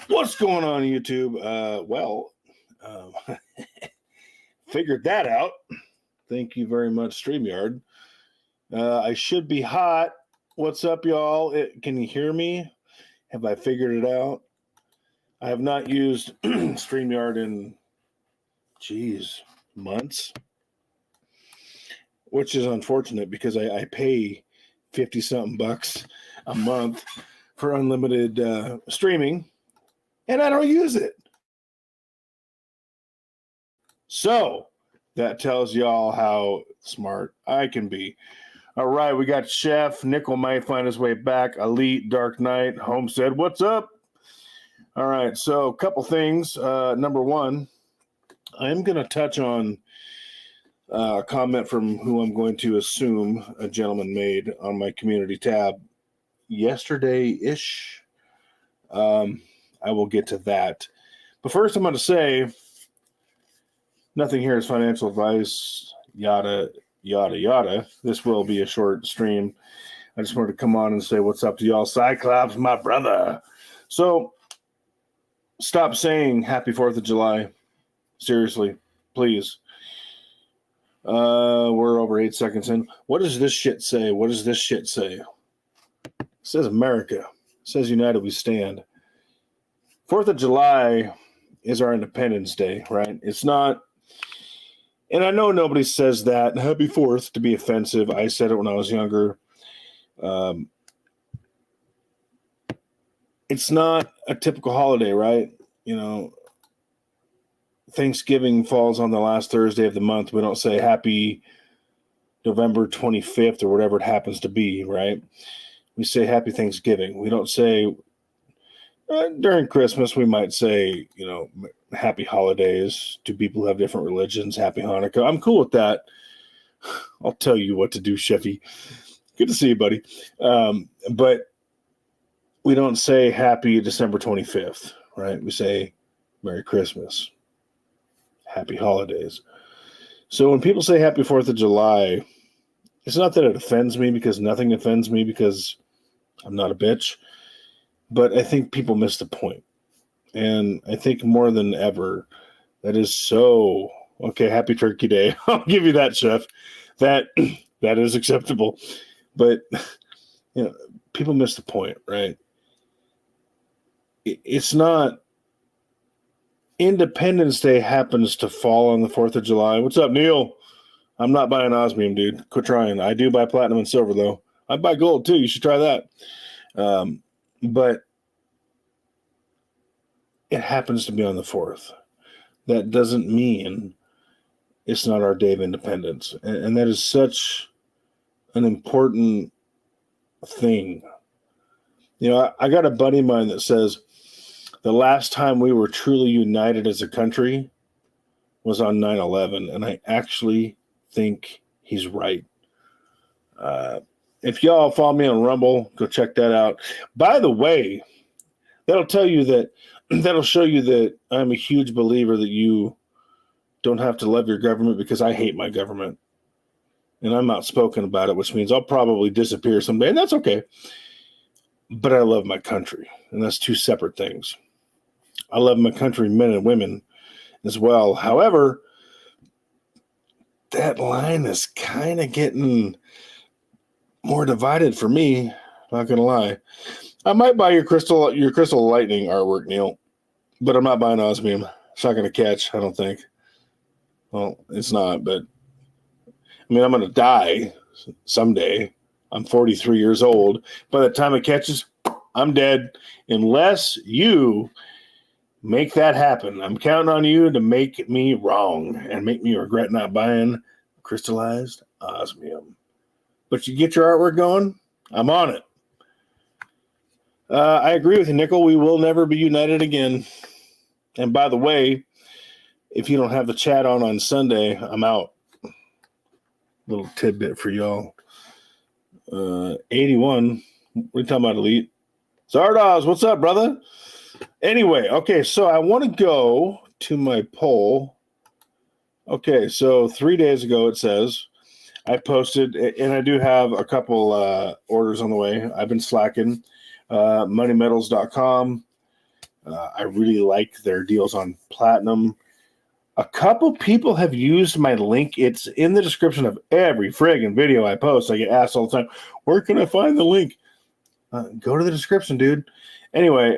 What's going on, YouTube? Figured that out. Thank you very much, StreamYard. I should be hot. What's up, y'all? Can you hear me? Have I figured it out? I have not used StreamYard in, months. Which is unfortunate because I pay 50-something bucks a month for unlimited streaming, and I don't use it. So that tells y'all how smart I can be. All right, we got Chef. Nickel might find his way back. Elite, Dark Knight, Homestead. What's up? All right, so a couple things. Number one, I'm going to touch on a comment from who I'm going to assume a gentleman made on my community tab yesterday-ish. I will get to that. But first, I'm going to say, nothing here is financial advice, yada, yada, yada. This will be a short stream. I just wanted to come on and say what's up to y'all. Cyclops, my brother. So, stop saying Happy 4th of July. Seriously, please. We're over 8 seconds in. What does this shit say? What does this shit say? It says America. It says United We Stand. 4th of July is our Independence Day, right? It's not, and I know nobody says that, Happy 4th, to be offensive. I said it when I was younger. It's not a typical holiday, right? You know, Thanksgiving falls on the last Thursday of the month. We don't say Happy November 25th or whatever it happens to be, right? We say Happy Thanksgiving. We don't say, during Christmas, we might say, Happy Holidays to people who have different religions. Happy Hanukkah. I'm cool with that. I'll tell you what to do, Sheffy. Good to see you, buddy. But we don't say Happy December 25th, right? We say Merry Christmas. Happy Holidays. So when people say Happy 4th of July, it's not that it offends me, because nothing offends me, because I'm not a bitch. But I think people miss the point. And I think more than ever, that is so... Okay, Happy Turkey Day. I'll give you that, Chef. That is acceptable. But, people miss the point, right? It's not... Independence Day happens to fall on the 4th of July. What's up, Neil? I'm not buying osmium, dude. Quit trying. I do buy platinum and silver, though. I buy gold, too. You should try that. But it happens to be on the 4th. That doesn't mean it's not our day of independence. And that is such an important thing. I got a buddy of mine that says the last time we were truly united as a country was on 9/11. And I actually think he's right. If y'all follow me on Rumble, go check that out. By the way, that'll show you that I'm a huge believer that you don't have to love your government, because I hate my government. And I'm outspoken about it, which means I'll probably disappear someday, and that's okay. But I love my country, and that's two separate things. I love my country, men and women, as well. However, that line is kind of getting more divided for me. Not gonna lie. I might buy your crystal lightning artwork, Neil, but I'm not buying osmium. It's not gonna catch, I don't think. Well, it's not, but I'm gonna die someday. I'm 43 years old. By the time it catches, I'm dead, unless you make that happen. I'm counting on you to make me wrong and make me regret not buying crystallized osmium. But you get your artwork going, I'm on it. I agree with you, Nickel. We will never be united again. And by the way, if you don't have the chat on Sunday, I'm out. Little tidbit for y'all. 81. What are you talking about, Elite? Zardoz, what's up, brother? Anyway, okay, so I want to go to my poll. Okay, so 3 days ago it says I posted, and I do have a couple orders on the way. I've been slacking. Moneymetals.com. I really like their deals on platinum. A couple people have used my link. It's in the description of every friggin' video I post. I get asked all the time, where can I find the link? Go to the description, dude. Anyway,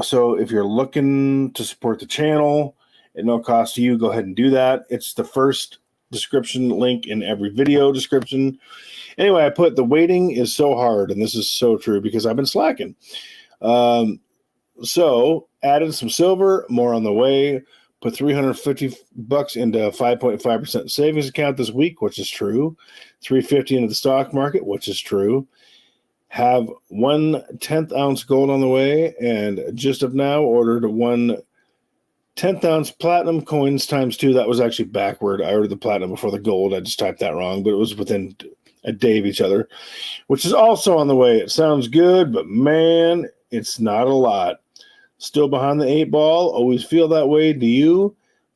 so if you're looking to support the channel at no cost to you, go ahead and do that. It's the first description link in every video description. Anyway, I put the waiting is so hard, and this is so true because I've been slacking. So added some silver, more on the way. Put $350 into a 5.5% savings account this week, which is true. $350 into the stock market, which is true. Have 1/10 ounce gold on the way, and just of now ordered 1 10th ounce platinum coins times 2. That was actually backward. I ordered the platinum before the gold. I just typed that wrong, but it was within a day of each other, which is also on the way. It sounds good, but man, it's not a lot. Still behind the 8 ball. Always feel that way. Do you?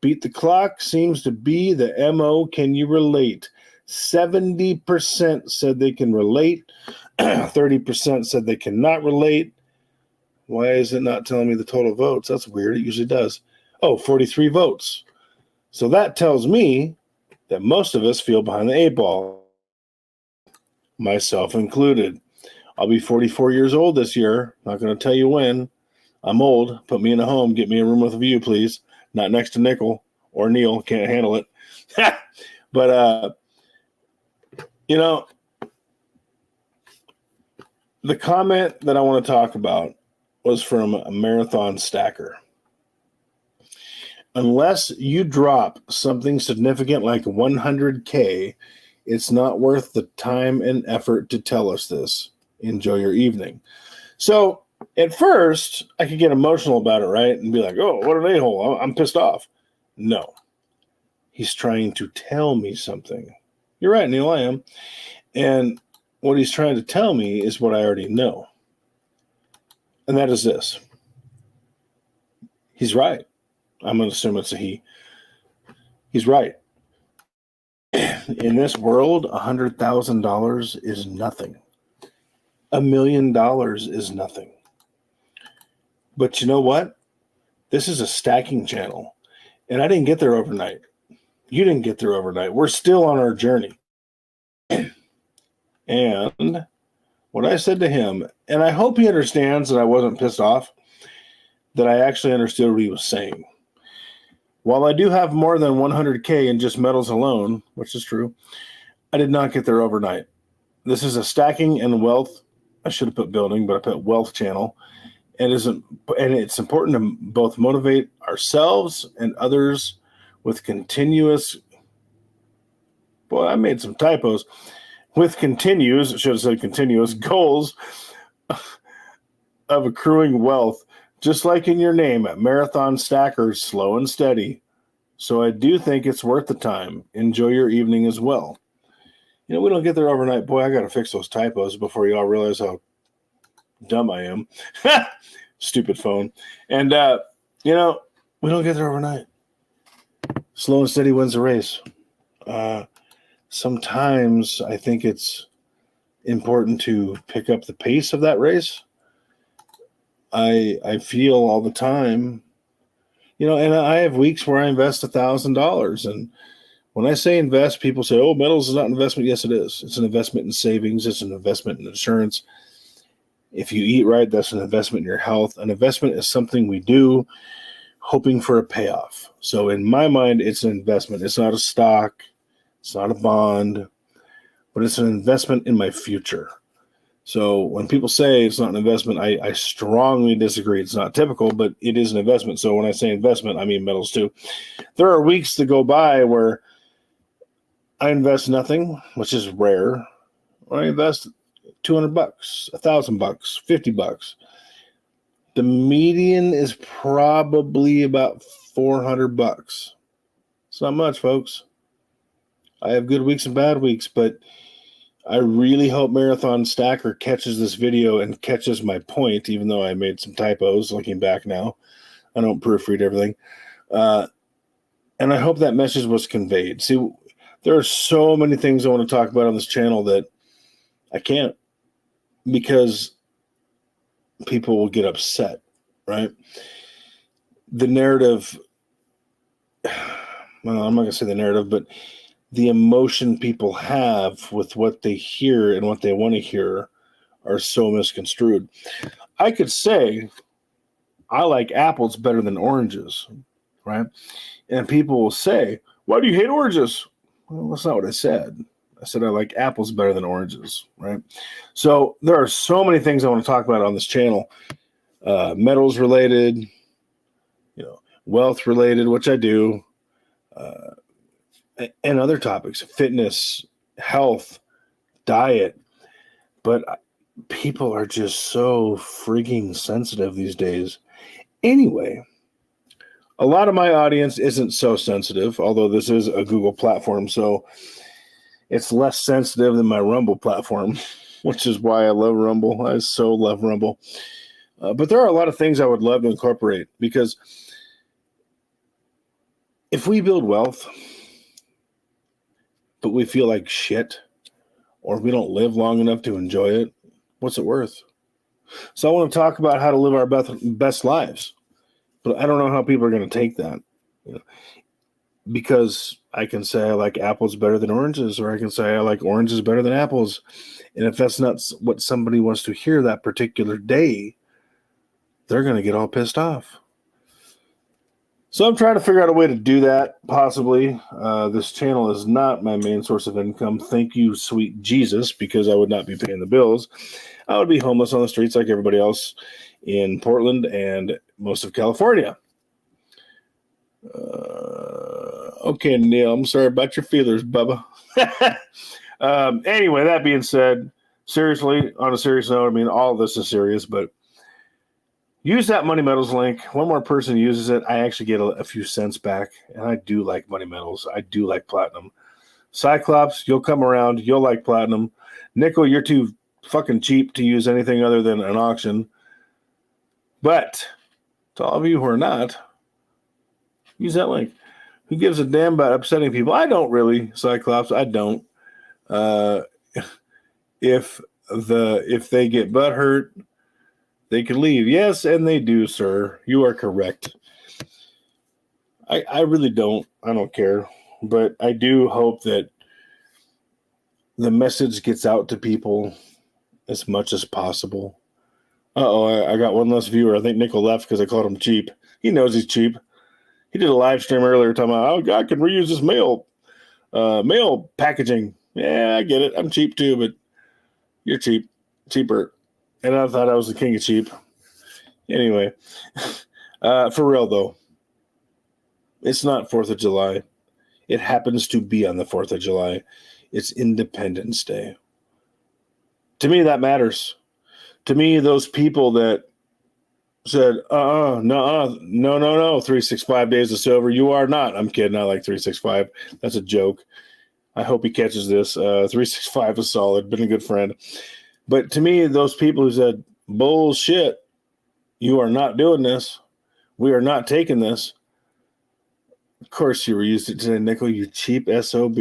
Beat the clock seems to be the MO. Can you relate? 70% said they can relate. 30% said they cannot relate. Why is it not telling me the total votes? That's weird. It usually does. Oh, 43 votes. So that tells me that most of us feel behind the 8 ball, myself included. I'll be 44 years old this year. Not going to tell you when. I'm old. Put me in a home. Get me a room with a view, please. Not next to Nickel or Neil. Can't handle it. But, the comment that I want to talk about was from a marathon stacker. Unless you drop something significant like 100K, it's not worth the time and effort to tell us this. Enjoy your evening. So, at first, I could get emotional about it, right? And be like, oh, what an a-hole. I'm pissed off. No. He's trying to tell me something. You're right, Neil, I am. And what he's trying to tell me is what I already know. And that is this. He's right. I'm going to assume it's a he. He's right. In this world, $100,000 is nothing. $1 million is nothing. But you know what? This is a stacking channel. And I didn't get there overnight. You didn't get there overnight. We're still on our journey. And what I said to him, and I hope he understands that I wasn't pissed off, that I actually understood what he was saying. While I do have more than 100K in just metals alone, which is true, I did not get there overnight. This is a stacking and wealth. I should have put building, but I put wealth channel. And it's important to both motivate ourselves and others with continuous. Boy, I made some typos. With continuous, I should have said continuous goals of accruing wealth, just like in your name, marathon stackers, slow and steady. So I do think it's worth the time. Enjoy your evening as well. We don't get there overnight. Boy, I got to fix those typos before you all realize how dumb I am. Stupid phone. And, we don't get there overnight. Slow and steady wins the race. Sometimes I think it's important to pick up the pace of that race. I feel all the time, and I have weeks where I invest $1,000. And when I say invest, people say, oh, metals is not an investment. Yes, it is. It's an investment in savings. It's an investment in insurance. If you eat right, that's an investment in your health. An investment is something we do hoping for a payoff. So in my mind, it's an investment. It's not a stock. It's not a bond, but it's an investment in my future. So when people say it's not an investment, I strongly disagree. It's not typical, but it is an investment. So when I say investment, I mean metals too. There are weeks that go by where I invest nothing, which is rare. Or I invest $200, $1,000, $50. The median is probably about $400. It's not much, folks. I have good weeks and bad weeks, but I really hope Marathon Stacker catches this video and catches my point, even though I made some typos looking back now. I don't proofread everything. And I hope that message was conveyed. See, there are so many things I want to talk about on this channel that I can't, because people will get upset. right? The narrative, well, I'm not going to say the narrative, but the emotion people have with what they hear and what they want to hear are so misconstrued. I could say I like apples better than oranges, right? And people will say, why do you hate oranges? Well, that's not what I said. I said I like apples better than oranges, right? So there are so many things I want to talk about on this channel. Metals related, wealth related, which I do, and other topics, fitness, health, diet. But people are just so freaking sensitive these days. Anyway, a lot of my audience isn't so sensitive, although this is a Google platform, so it's less sensitive than my Rumble platform, which is why I love Rumble. I so love Rumble. But there are a lot of things I would love to incorporate, because if we build wealth, but we feel like shit, or we don't live long enough to enjoy it, what's it worth? So I want to talk about how to live our best lives, but I don't know how people are going to take that, because I can say I like apples better than oranges, or I can say I like oranges better than apples. And if that's not what somebody wants to hear that particular day, they're going to get all pissed off. So I'm trying to figure out a way to do that, possibly. This channel is not my main source of income. Thank you, sweet Jesus, because I would not be paying the bills. I would be homeless on the streets like everybody else in Portland and most of California. Okay, Neil, I'm sorry about your feelers, Bubba. Anyway, that being said, seriously, on a serious note, I mean, all of this is serious, but use that Money Metals link. One more person uses it, I actually get a few cents back, and I do like Money Metals. I do like platinum. Cyclops, you'll come around. You'll like platinum. Nickel, you're too fucking cheap to use anything other than an auction. But to all of you who are not, use that link. Who gives a damn about upsetting people? I don't really, Cyclops. I don't. If they get butt hurt, they can leave. Yes, and they do, sir. You are correct. I really don't. I don't care. But I do hope that the message gets out to people as much as possible. I got one less viewer. I think Nickel left because I called him cheap. He knows he's cheap. He did a live stream earlier talking about, I can reuse this mail packaging. Yeah, I get it. I'm cheap too, but you're cheaper. And I thought I was the king of cheap. Anyway, for real though, it's not 4th of July. It happens to be on the 4th of July. It's Independence Day. To me, that matters. To me, those people that said, no, 365 days of silver. You are not. I'm kidding. I like 365. That's a joke. I hope he catches this. 365 is solid. Been a good friend. But to me, those people who said, bullshit, you are not doing this. We are not taking this. Of course you reused it today, Nickel, you cheap SOB.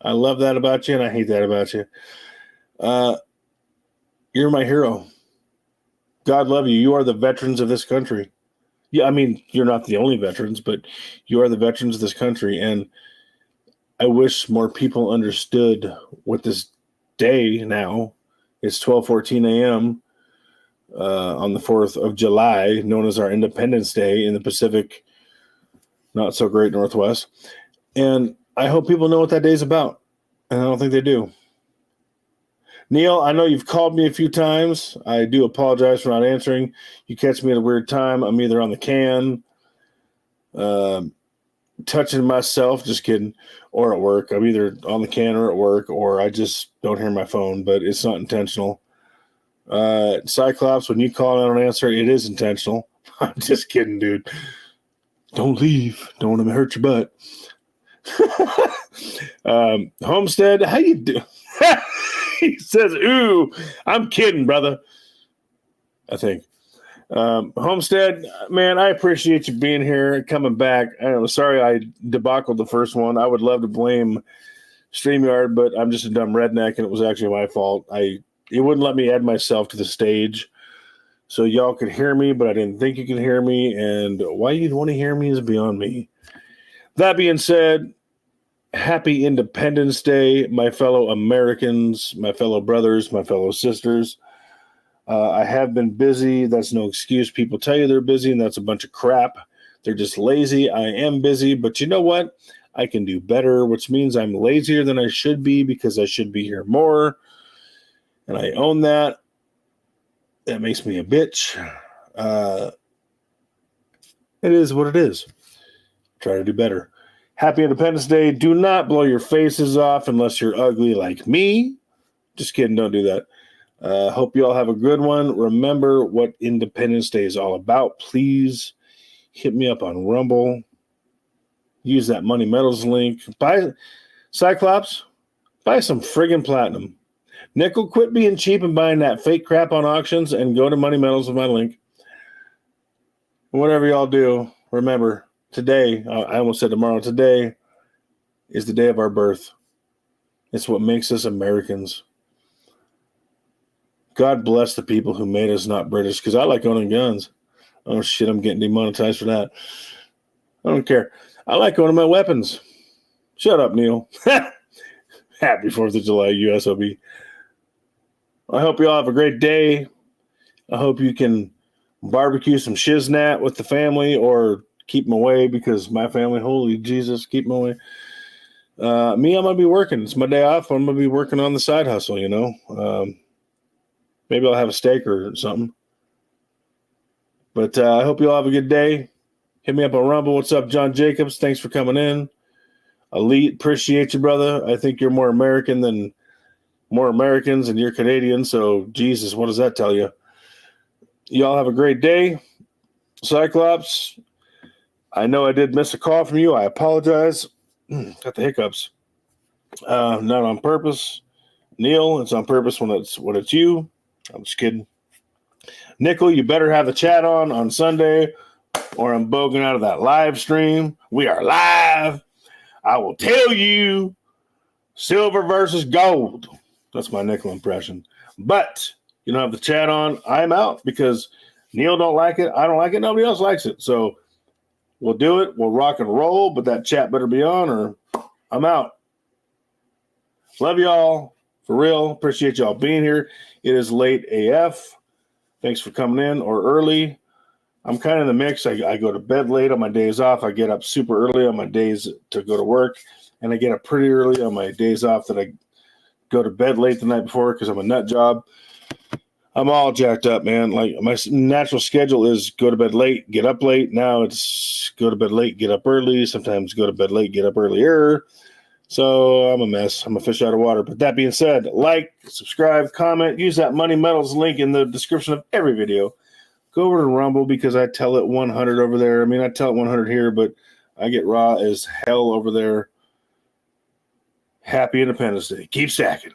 I love that about you, and I hate that about you. You're my hero. God love you. You are the veterans of this country. Yeah, I mean, you're not the only veterans, but you are the veterans of this country. And I wish more people understood what this day now, it's 12:14 a.m. On the 4th of July, known as our Independence Day in the Pacific, not so great Northwest. And I hope people know what that day is about. And I don't think they do. Neil, I know you've called me a few times. I do apologize for not answering. You catch me at a weird time. I'm either on the can, touching myself, just kidding, or at work. I'm either on the can or at work, or I just don't hear my phone, but it's not intentional. Cyclops, when you call and I don't answer, it is intentional. I'm just kidding, dude. Don't leave. Don't want to hurt your butt. Homestead, how you do? He says, ooh, I'm kidding, brother. I think. Homestead, man, I appreciate you being here and coming back. I'm sorry I debacled the first one. I would love to blame StreamYard, but I'm just a dumb redneck, and it was actually my fault. It wouldn't let me add myself to the stage. so y'all could hear me, but I didn't think you could hear me. And why you'd want to hear me is beyond me. That being said, happy Independence Day, my fellow Americans, my fellow brothers, my fellow sisters. I have been busy. That's no excuse. People tell you they're busy, and that's a bunch of crap. They're just lazy. I am busy, but you know what? I can do better, which means I'm lazier than I should be because I should be here more, and I own that. That makes me a bitch. It is what it is. Try to do better. Happy Independence Day. Do not blow your faces off unless you're ugly like me. Just kidding. Don't do that. Hope you all have a good one. Remember what Independence Day is all about. Please hit me up on Rumble. Use that Money Metals link. Buy Cyclops. Buy some friggin' platinum. Nickel, quit being cheap and buying that fake crap on auctions and go to Money Metals with my link. Whatever y'all do, remember, today, I almost said tomorrow, today is the day of our birth. It's what makes us Americans. God bless the people who made us not British, because I like owning guns. Oh, shit, I'm getting demonetized for that. I don't care. I like owning my weapons. Shut up, Neil. Happy 4th of July, USOB. I hope you all have a great day. I hope you can barbecue some shiznat with the family or keep them away, because my family, holy Jesus, keep them away. Me, I'm going to be working. It's my day off. I'm going to be working on the side hustle, you know. Maybe I'll have a steak or something. But I hope you all have a good day. Hit me up on Rumble. What's up, John Jacobs? Thanks for coming in. Elite, appreciate you, brother. I think you're more Americans, and you're Canadian. So, Jesus, what does that tell you? Y'all have a great day. Cyclops, I know I did miss a call from you. I apologize. Got the hiccups. Not on purpose. Neil, it's on purpose when it's you. I'm just kidding. Nickel, you better have the chat on Sunday, or I'm bogging out of that live stream. We are live. I will tell you, silver versus gold. That's my nickel impression. But you don't have the chat on. I'm out because Neil don't like it. I don't like it. Nobody else likes it. So we'll do it. We'll rock and roll, but that chat better be on or I'm out. Love y'all. For real. Appreciate y'all being here. It is late AF. Thanks for coming in or early. I'm kind of in the mix. I go to bed late on my days off. I get up super early on my days to go to work. And I get up pretty early on my days off that I go to bed late the night before because I'm a nut job. I'm all jacked up, man. Like, my natural schedule is go to bed late, get up late. Now it's go to bed late, get up early. Sometimes go to bed late, get up earlier. So I'm a mess. I'm a fish out of water. But that being said, like, subscribe, comment, use that Money Metals link in the description of every video. Go over to Rumble because I tell it 100 over there. I mean, I tell it 100 here, but I get raw as hell over there. Happy Independence Day. Keep stacking.